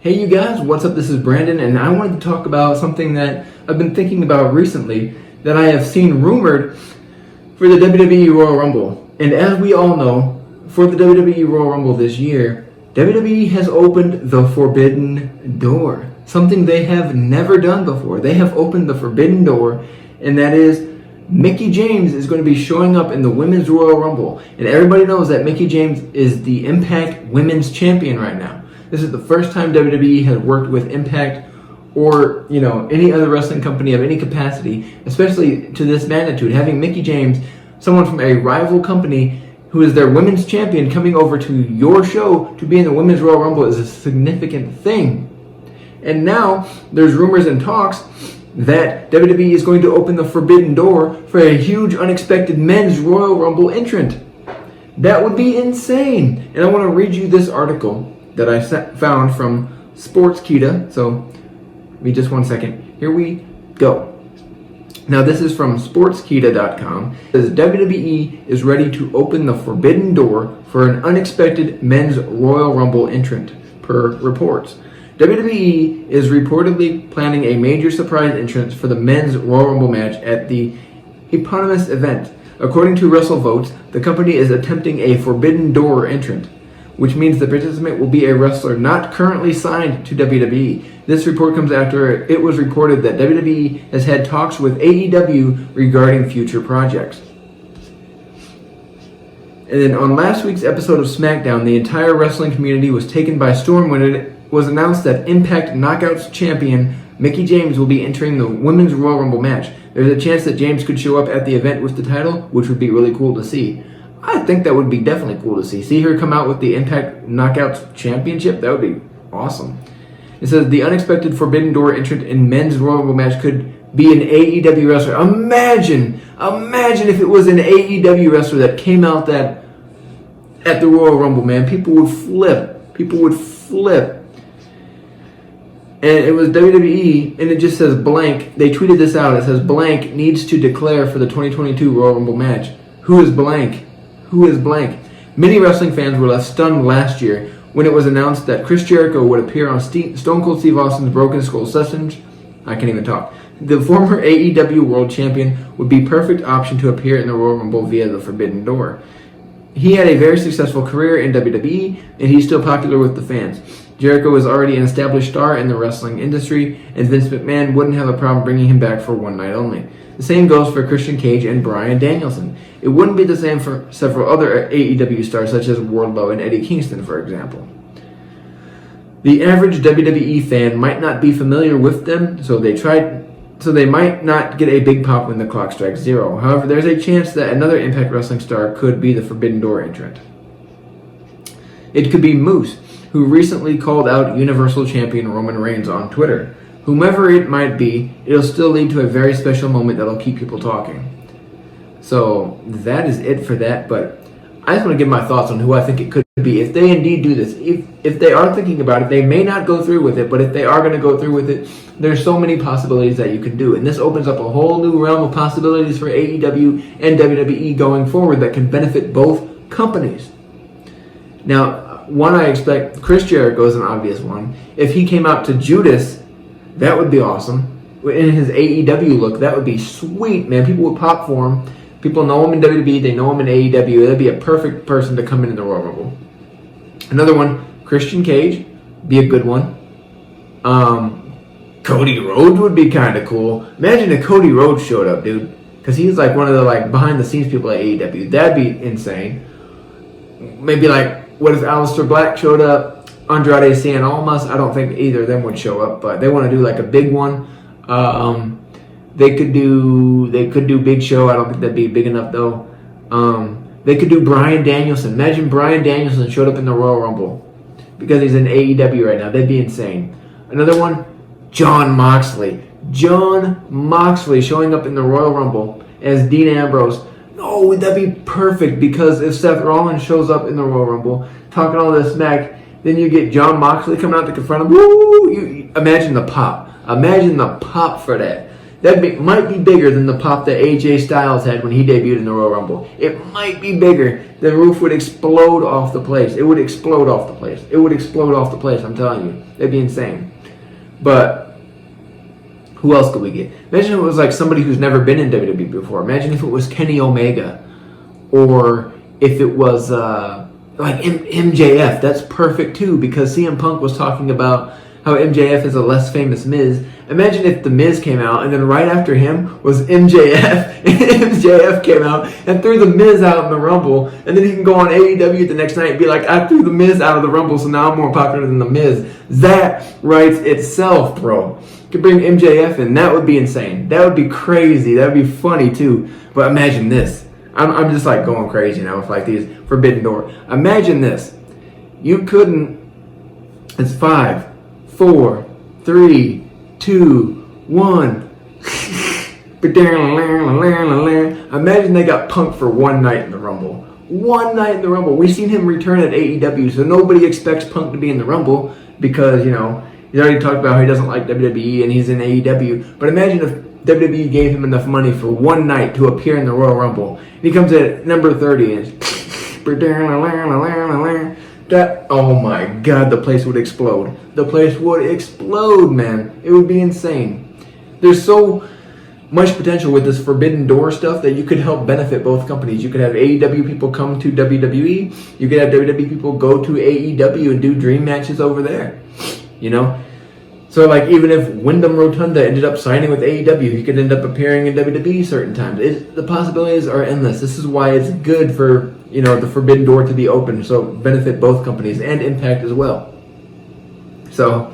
Hey you guys, what's up? This is Brandon, and I wanted to talk about something that I've been thinking about recently that I have seen rumored for the WWE Royal Rumble. And as we all know, for the WWE Royal Rumble this year, WWE has opened the forbidden door. Something they have never done before. They have opened the forbidden door, and that is Mickie James is going to be showing up in the Women's Royal Rumble. And everybody knows that Mickie James is the Impact Women's Champion right now. This is the first time WWE has worked with Impact or, any other wrestling company of any capacity, especially to this magnitude. Having Mickie James, someone from a rival company who is their women's champion, coming over to your show to be in the Women's Royal Rumble is a significant thing. And now there's rumors and talks that WWE is going to open the forbidden door for a huge unexpected Men's Royal Rumble entrant. That would be insane. And I want to read you this article that I found from Sportskeeda. So, give me just 1 second. Here we go. Now, this is from Sportskeeda.com. It says WWE is ready to open the forbidden door for an unexpected Men's Royal Rumble entrant, per reports. WWE is reportedly planning a major surprise entrance for the Men's Royal Rumble match at the eponymous event. According to WrestleVotes, the company is attempting a forbidden door entrant, which means the participant will be a wrestler not currently signed to WWE. This report comes after it was reported that WWE has had talks with AEW regarding future projects. And then on last week's episode of SmackDown, the entire wrestling community was taken by storm when it was announced that Impact Knockouts champion Mickie James will be entering the Women's Royal Rumble match. There's a chance that James could show up at the event with the title, which would be really cool to see. I think that would be definitely cool to see. See her come out with the Impact Knockouts Championship? That would be awesome. It says the unexpected Forbidden Door entrant in Men's Royal Rumble match could be an AEW wrestler. Imagine if it was an AEW wrestler that came out at the Royal Rumble, man. People would flip. And it was WWE, and it just says blank. They tweeted this out. It says blank needs to declare for the 2022 Royal Rumble match. Who is blank? Many wrestling fans were left stunned last year when it was announced that Chris Jericho would appear on Stone Cold Steve Austin's Broken Skull Sessions. I can't even talk. The former AEW World Champion would be perfect option to appear in the Royal Rumble via the Forbidden Door. He had a very successful career in WWE, and he's still popular with the fans. Jericho is already an established star in the wrestling industry, and Vince McMahon wouldn't have a problem bringing him back for one night only. The same goes for Christian Cage and Bryan Danielson. It wouldn't be the same for several other AEW stars such as Wardlow and Eddie Kingston, for example. The average WWE fan might not be familiar with them, so they might not get a big pop when the clock strikes zero. However, there's a chance that another Impact Wrestling star could be the Forbidden Door entrant. It could be Moose, who recently called out Universal Champion Roman Reigns on Twitter. Whomever it might be, it'll still lead to a very special moment that'll keep people talking. So that is it for that, but I just want to give my thoughts on who I think it could be. If they indeed do this, if they are thinking about it, they may not go through with it, but if they are going to go through with it, there's so many possibilities that you can do. And this opens up a whole new realm of possibilities for AEW and WWE going forward that can benefit both companies. Now, one I expect, Chris Jericho is an obvious one. If he came out to Judas, that would be awesome. In his AEW look, that would be sweet, man. People would pop for him. People know him in WWE, they know him in AEW. That'd be a perfect person to come in the Royal Rumble. Another one, Christian Cage, be a good one. Cody Rhodes would be kind of cool. Imagine if Cody Rhodes showed up, dude. Because he's like one of the behind-the-scenes people at AEW. That'd be insane. Maybe what if Aleister Black showed up? Andrade Cien Almas? I don't think either of them would show up, but they want to do a big one. They could do Big Show. I don't think that'd be big enough though. They could do Bryan Danielson. Imagine Bryan Danielson showed up in the Royal Rumble because he's in AEW right now. That'd be insane. Another one, Jon Moxley. Jon Moxley showing up in the Royal Rumble as Dean Ambrose. No, that'd be perfect because if Seth Rollins shows up in the Royal Rumble talking all this smack, then you get Jon Moxley coming out to confront him. Woo! Imagine the pop. Imagine the pop for that. might be bigger than the pop that AJ Styles had when he debuted in the Royal Rumble. It might be bigger. The roof would explode off the place. It would explode off the place. It would explode off the place, I'm telling you. It'd be insane. But who else could we get? Imagine if it was like somebody who's never been in WWE before. Imagine if it was Kenny Omega. Or if it was like MJF. That's perfect too, because CM Punk was talking about how MJF is a less famous Miz. Imagine if The Miz came out, and then right after him was MJF, and MJF came out and threw The Miz out in the Rumble, and then he can go on AEW the next night and be like, I threw The Miz out of the Rumble, so now I'm more popular than The Miz. That writes itself, bro. You could bring MJF in. That would be insane. That would be crazy. That would be funny, too. But imagine this. I'm just like going crazy now with like these Forbidden Door. Imagine this. You couldn't... It's 5, 4, 3, 2, 1. Imagine they got Punk for one night in the Rumble. One night in the Rumble. We've seen him return at AEW, so nobody expects Punk to be in the Rumble because, you know, he's already talked about how he doesn't like WWE and he's in AEW. But imagine if WWE gave him enough money for one night to appear in the Royal Rumble. And he comes at number 30 and that, oh my God, the place would explode. The place would explode, man. It would be insane. There's so much potential with this Forbidden Door stuff that you could help benefit both companies. You could have AEW people come to WWE. You could have WWE people go to AEW and do dream matches over there. You know? So, like, even if Wyndham Rotunda ended up signing with AEW, he could end up appearing in WWE certain times. The possibilities are endless. This is why it's good for, you know, the Forbidden Door to be open, so benefit both companies and Impact as well. So,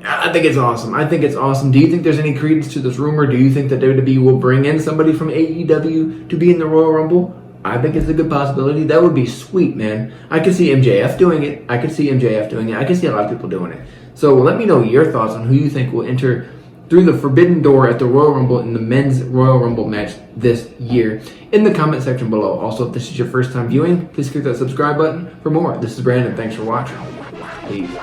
I think it's awesome. I think it's awesome. Do you think there's any credence to this rumor? Do you think that WWE will bring in somebody from AEW to be in the Royal Rumble? I think it's a good possibility. That would be sweet, man. I could see MJF doing it. I could see a lot of people doing it. So let me know your thoughts on who you think will enter through the Forbidden Door at the Royal Rumble in the men's Royal Rumble match this year in the comment section below. Also, if this is your first time viewing, please click that subscribe button for more. This is Brandon. Thanks for watching. Peace.